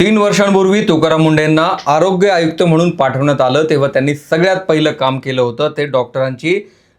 3 वर्षांपूर्वी तुकाराम मुंढेंना आरोग्य आयुक्त म्हणून पाठवण्यात आलं तेव्हा त्यांनी सगळ्यात पहिलं काम केलं होतं ते डॉक्टरांची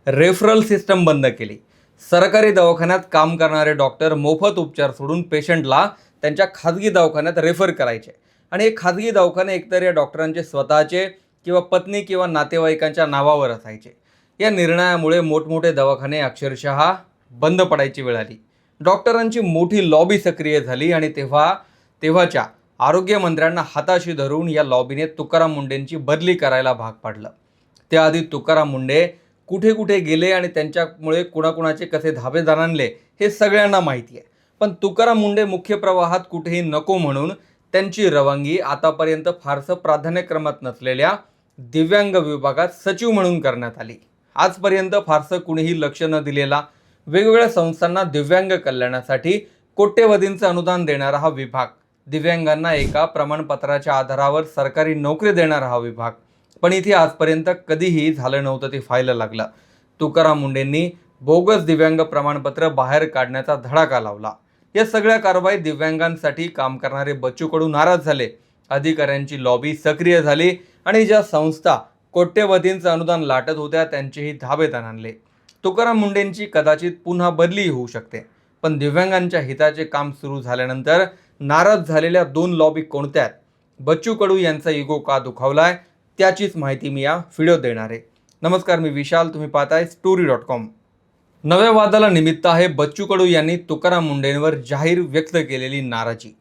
रेफरल सिस्टम बंद केली। सरकारी दवाखान्यात काम करणारे डॉक्टर मोफत उपचार सोडून पेशंटला त्यांच्या खाजगी दवाखान्यात रेफर करायचे आणि हे खाजगी दवाखाने एकतर या डॉक्टरांचे स्वतःचे किंवा पत्नी किंवा नातेवाईकांच्या नावावर असायचे। या निर्णयामुळे मोठमोठे दवाखाने अक्षरशः बंद पडायची वेळ आली। डॉक्टरांची मोठी लॉबी सक्रिय झाली आणि तेव्हाच्या आरोग्य मंत्र्यांना हाताशी धरून या लॉबीने तुकाराम मुंढेंची बदली करायला भाग पाडलं। त्याआधी तुकाराम मुंढे कुठे कुठे गेले आणि त्यांच्यामुळे कुणाकुणाचे कसे धाबे जाणले हे सगळ्यांना माहिती आहे। पण तुकाराम मुंढे मुख्य प्रवाहात कुठेही नको म्हणून त्यांची रवानगी आतापर्यंत फारसं प्राधान्यक्रमात नसलेल्या दिव्यांग विभागात सचिव म्हणून करण्यात आली। आजपर्यंत फारसं कुणीही लक्ष न दिलेला, वेगवेगळ्या संस्थांना दिव्यांग कल्याणासाठी कोट्यवधींचं अनुदान देणारा हा विभाग, दिव्यांगांना एका प्रमाणपत्राच्या आधारावर सरकारी नोकरी देणारा हा विभाग, पण इथे आजपर्यंत कधीही झालं नव्हतं ते फायला लागलं। तुकाराम मुंढेंनी बोगस दिव्यांग प्रमाणपत्र बाहेर काढण्याचा धडाका लावला। या सगळ्या कारवाईत दिव्यांगांसाठी काम करणारे बच्चू कडू नाराज झाले, अधिकाऱ्यांची लॉबी सक्रिय झाली आणि ज्या संस्था कोट्यवधींचं अनुदान लाटत होत्या त्यांचेही धाबे ताणले। तुकाराम मुंढेंची कदाचित पुन्हा बदली होऊ शकते, पण दिव्यांगांच्या हिताचे काम सुरू झाल्यानंतर नाराज झालेल्या 2 लॉबी कोणत्या आहेत, बच्चू कडू यांचा इगो का दुखावलाय, त्याचीच माहिती मी या व्हिडिओत देणार आहे। नमस्कार, मी विशाल, तुम्ही पाहताय story.com। नव्या वादाला निमित्त आहे बच्चू कडू यांनी तुकाराम मुंढेंवर जाहीर व्यक्त केलेली नाराजी।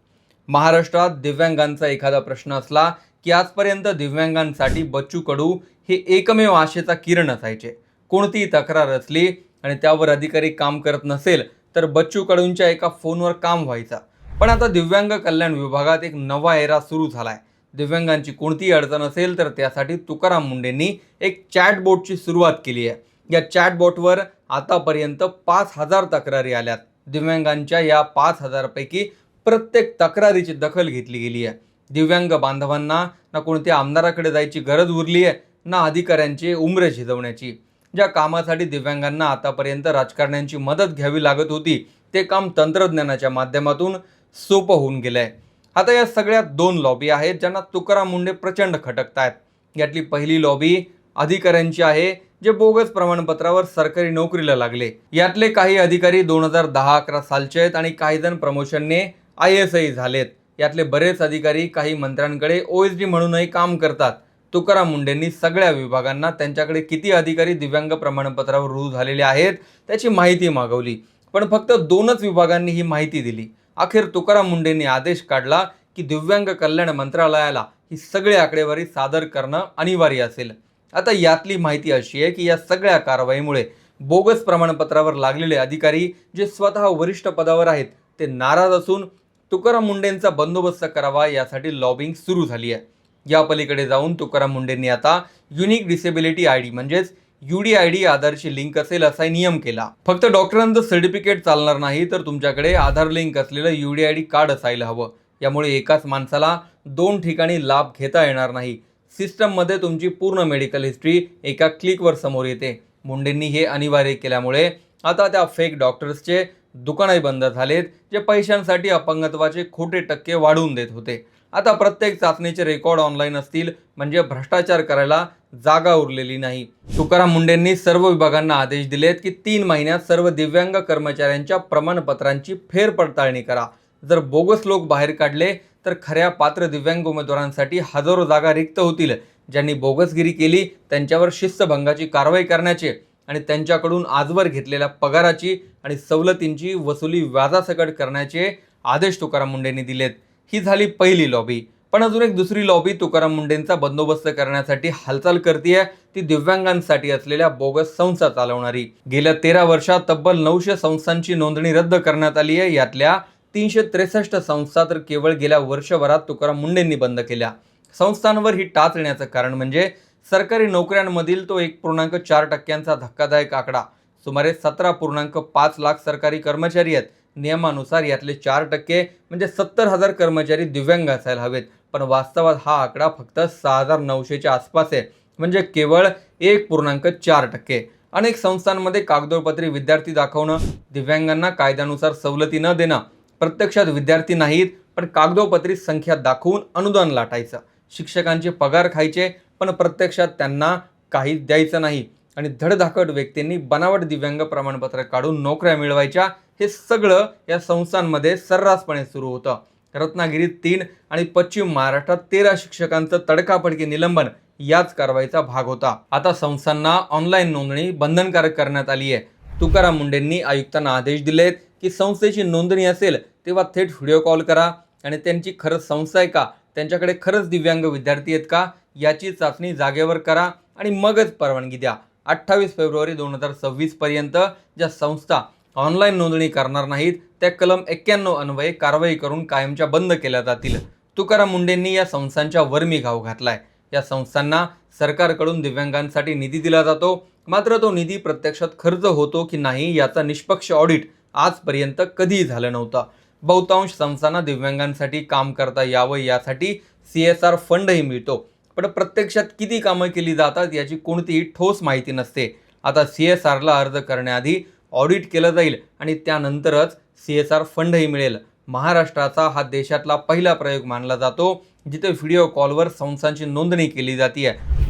महाराष्ट्रात दिव्यांगांचा एखादा प्रश्न असला की आजपर्यंत दिव्यांगांसाठी बच्चू कडू हे एकमेव आशेचा किरण असायचे। कोणतीही तक्रार असली आणि त्यावर अधिकारी काम करत नसेल तर बच्चू कडूंच्या एका फोनवर काम व्हायचं। पण आता दिव्यांग कल्याण विभागात एक नवा एरा सुरू झालाय। दिव्यांगांची कोणतीही अडचण असेल तर त्यासाठी तुकाराम मुंढेंनी एक चॅटबॉटची सुरुवात केली आहे। या चॅटबॉटवर आतापर्यंत 5000 तक्रारी आल्यात। दिव्यांगांच्या या 5000 पैकी प्रत्येक तक्रारीची दखल घेतली गेली आहे। दिव्यांग बांधवांना ना कोणत्या आमदाराकडे जायची गरज उरली आहे ना अधिकाऱ्यांचे उंबरे झिजवण्याची। ज्या कामासाठी दिव्यांगांना आतापर्यंत राजकारण्यांची मदत घ्यावी लागत होती ते काम तंत्रज्ञानाच्या माध्यमातून सोपं होऊन गेलंय। आता या सगळ्यात 2 लॉबी आहेत ज्यांना तुकाराम मुंढे प्रचंड खटकतायत। यातली पहिली लॉबी अधिकाऱ्यांची आहे जे बोगस प्रमाणपत्रावर सरकारी नोकरीला लागले। यातले काही अधिकारी 2010-11 सालचे आहेत आणि काही जण प्रमोशनने IASही झालेत। यातले बरेच अधिकारी काही मंत्र्यांकडे OSD म्हणूनही काम करतात। तुकाराम मुंढेंनी सगळ्या विभागांना त्यांच्याकडे किती अधिकारी दिव्यांग प्रमाणपत्रावर रुजू झालेले आहेत त्याची माहिती मागवली, पण फक्त 2च विभागांनी ही माहिती दिली। अखेर तुकाराम मुंढेंनी आदेश काढला की दिव्यांग कल्याण मंत्रालयाला ही सगळी आकडेवारी सादर करणं अनिवार्य असेल। आता यातली माहिती अशी आहे की या सगळ्या कारवाईमुळे बोगस प्रमाणपत्रावर लागलेले अधिकारी जे स्वतः वरिष्ठ पदावर आहेत ते नाराज असून तुकाराम मुंढेंचा बंदोबस्त करावा यासाठी लॉबिंग सुरू झाली आहे। या पलीकडे जाऊन तुकाराम मुंढेंनी आता युनिक डिसेबिलिटी ID म्हणजेच UDID आधारशी लिंक असेल असा नियम केला। फक्त डॉक्टरांचं सर्टिफिकेट चालणार नाही तर तुमच्याकडे आधार लिंक असलेलं UDID कार्ड असायला हवं। यामुळे एकाच माणसाला 2 ठिकाणी लाभ घेता येणार नाही। सिस्टममध्ये तुमची पूर्ण मेडिकल हिस्ट्री एका क्लिकवर समोर येते। मुंढेंनी हे अनिवार्य केल्यामुळे आता त्या फेक डॉक्टर्सचे दुकानही बंद झालेत जे पैशांसाठी अपंगत्वाचे खोटे टक्के वाढवून देत होते। आता प्रत्येक चाचणीचे रेकॉर्ड ऑनलाईन असतील म्हणजे भ्रष्टाचार करायला जागा उरलेली नाही। तुकाराम मुंढेंनी सर्व विभागांना आदेश दिलेत की 3 महिन्यात सर्व दिव्यांग कर्मचाऱ्यांच्या प्रमाणपत्रांची फेरपडताळणी करा। जर बोगस लोक बाहेर काढले तर खऱ्या पात्र दिव्यांग उमेदवारांसाठी हजारो जागा रिक्त होतील। ज्यांनी बोगसगिरी केली त्यांच्यावर शिस्तभंगाची कारवाई करण्याचे आणि त्यांच्याकडून आजवर घेतलेल्या पगाराची आणि सवलतींची वसुली व्याजासकट करण्याचे आदेश तुकाराम मुंढेंनी दिलेत। ही झाली पहिली लॉबी, पण अजून एक दुसरी लॉबी तुकाराम मुंढेंचा बंदोबस्त करण्यासाठी हालचाल करतेय, ती दिव्यांगांसाठी असलेल्या बोगस संस्था चालवणारी। गेल्या 13 वर्षात तब्बल 900 संस्थांची नोंदणी रद्द करण्यात आली आहे। यातल्या 363 संस्था तर केवळ गेल्या वर्षभरात तुकाराम मुंढेंनी बंद केल्या। संस्थांवर ही टाच येण्याचं कारण म्हणजे सरकारी नोकऱ्यांमधील तो 1.4% धक्कादायक आकडा। सुमारे 17.5 लाख सरकारी कर्मचारी आहेत। नियमानुसार यातले 4% म्हणजे 70,000 कर्मचारी दिव्यांग असायला हवेत, पण वास्तवात हा आकडा फक्त 6,900च्या आसपास आहे, म्हणजे केवळ 1.4%। अनेक संस्थांमध्ये कागदोपत्री विद्यार्थी दाखवणं, दिव्यांगांना कायद्यानुसार सवलती न देणं, प्रत्यक्षात विद्यार्थी नाहीत पण कागदोपत्री संख्या दाखवून अनुदान लाटायचं. शिक्षकांचे पगार खायचे, पण प्रत्यक्षात त्यांना काही द्यायचं नाही. आणि धडधाकट व्यक्तींनी बनावट दिव्यांग प्रमाणपत्र काढून नोकऱ्या मिळवायच्या. हे सगळं या संस्थांमध्ये सर्रासपणे सुरू होतं. रत्नागिरीत 3 आणि पश्चिम महाराष्ट्रात 13 शिक्षकांचं तडकाफडकी निलंबन याच कारवाईचा भाग होता. आता संस्थांना ऑनलाईन नोंदणी बंधनकारक करण्यात आली आहे. तुकाराम मुंडेंनी आयुक्तांना आदेश दिलेत की संस्थेची नोंदणी असेल तेव्हा थेट व्हिडिओ कॉल करा आणि त्यांची खरंच संस्था आहे का, त्यांच्याकडे खरंच दिव्यांग विद्यार्थी आहेत का याची चाचणी जागेवर करा आणि मगच परवानगी द्या. 28 फेब्रुवारी 2026 पर्यंत ज्या संस्था ऑनलाईन नोंदणी करणार नाहीत त्या कलम 91 अन्वये कारवाई करून कायमच्या बंद केल्या जातील. तुकाराम मुंडेंनी या संस्थांच्या वरमी घाव घातलाय. या संस्थांना सरकारकडून दिव्यांगांसाठी निधी दिला जातो, मात्र तो निधी प्रत्यक्षात खर्च होतो की नाही याचा निष्पक्ष ऑडिट आजपर्यंत कधीही झालं नव्हतं. बहुतांश संस्थांना दिव्यांगांसाठी काम करता यावं यासाठी CSR फंडही मिळतो, पण प्रत्यक्षात किती कामं केली जातात याची कोणतीही ठोस माहिती नसते. आता CSRला अर्ज करण्याआधी ऑडिट केलं जाईल आणि त्यानंतरच CSR फंडही मिळेल. महाराष्ट्राचा हा देशातला पहिला प्रयोग मानला जातो जिथे व्हिडिओ कॉलवर संस्थांची नोंदणी केली जाते.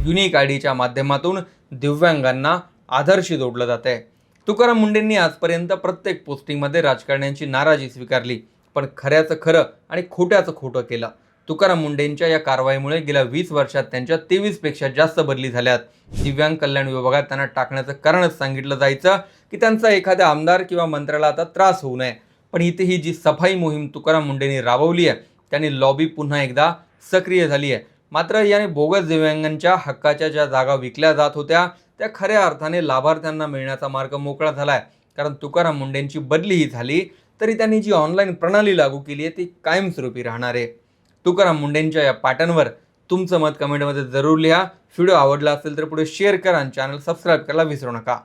युनिक आयडीच्या माध्यमातून दिव्यांगांना आधारशी जोडलं जात आहे. तुकाराम मुंडेंनी आजपर्यंत प्रत्येक पोस्टिंगमध्ये राजकारण्यांची नाराजी स्वीकारली, पण खऱ्याचं खरं आणि खोट्याचं खोटं केलं. तुकाराम मुंडेंच्या या कारवाईमुळे गेल्या 20 वर्षात त्यांच्या 23 पेक्षा जास्त बदली झाल्यात. दिव्यांग कल्याण विभागात त्यांना टाकण्याचं कारणच सांगितलं जायचं की त्यांचा एखाद्या आमदार किंवा मंत्र्याला आता त्रास होऊ नये. पण इथे ही जी सफाई मोहीम तुकाराम मुंडेंनी राबवली आहे त्यांनी लॉबी पुन्हा एकदा सक्रिय झाली आहे. मात्र याने बोगस दिव्यांगांच्या हक्काच्या ज्या जागा विकल्या जात होत्या त्या खऱ्या अर्थाने लाभार्थ्यांना मिळण्याचा मार्ग मोकळा झालाय. कारण तुकाराम मुंडेंची बदलीही झाली तरी त्यांनी जी ऑनलाईन प्रणाली लागू केली आहे ती कायमस्वरूपी राहणार आहे. तुकाराम मुंडेंच्या या पाटांवर तुमचं मत कमेंटमध्ये जरूर लिहा. व्हिडिओ आवडला असेल तर पुढे शेअर करा आणि चॅनल सबस्क्राईब करायला विसरू नका.